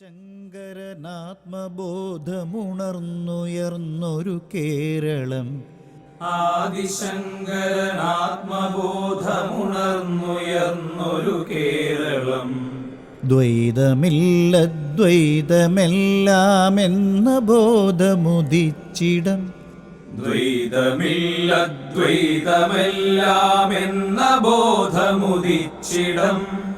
ആദിശങ്കരനാത്മബോധമുണർന്നുയർന്നൊരു കേരളം. ആദിശങ്കരനാത്മബോധമുണർന്നുയർന്നൊരു കേരളം. ദ്വൈതമില്ലദ്വൈതമെല്ലാമെന്ന ബോധമുദിച്ചിടം. ദ്വൈതമില്ലദ്വൈതമെല്ലാമെന്ന ബോധമുദിച്ചിടം.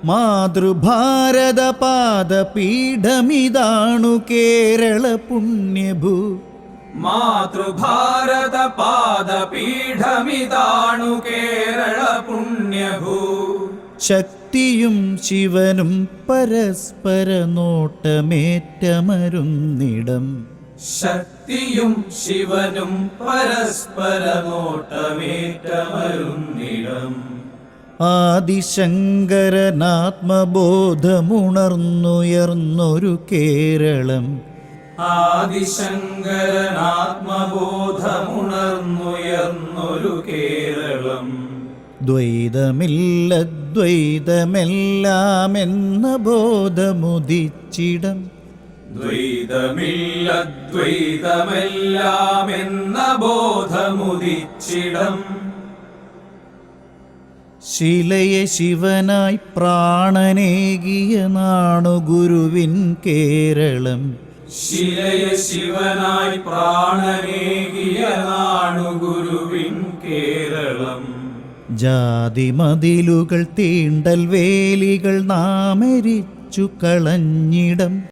മാതൃഭാരത പാദപീഠമിതാണു കേരള പുണ്യഭൂ. മാതൃഭാരത പാദപീഠമിതാണു കേരള പുണ്യഭൂ. ശക്തിയും ശിവനും പരസ്പര നോട്ടമേറ്റമരുന്നിടം. ശക്തിയും ശിവനും പരസ്പര നോട്ടമേറ്റമരുന്നിടം. ആദിശങ്കരനാത്മബോധമുണർന്നുയർന്നൊരു കേരളം. ആദിശങ്കരനാത്മബോധമുണർന്നുയർന്നൊരു കേരളം. ദ്വൈതമില്ലദ്വൈതമെല്ലാമെന്ന ബോധമുദിച്ചിടം. ദ്വൈതമില്ലദ്വൈതമെല്ലാമെന്ന ബോധമുദിച്ചിടം. ശിലയെ ശിവനായി പ്രാണനേകിയ നാണു ഗുരുവിൻ കേരളം. ശിലയെ ശിവനായി പ്രാണനേകിയ നാണു ഗുരുവിൻ കേരളം. ജാതിമതിലുകൾ തീണ്ടൽ വേലികൾ നാമെരിച്ചു കളഞ്ഞിടം.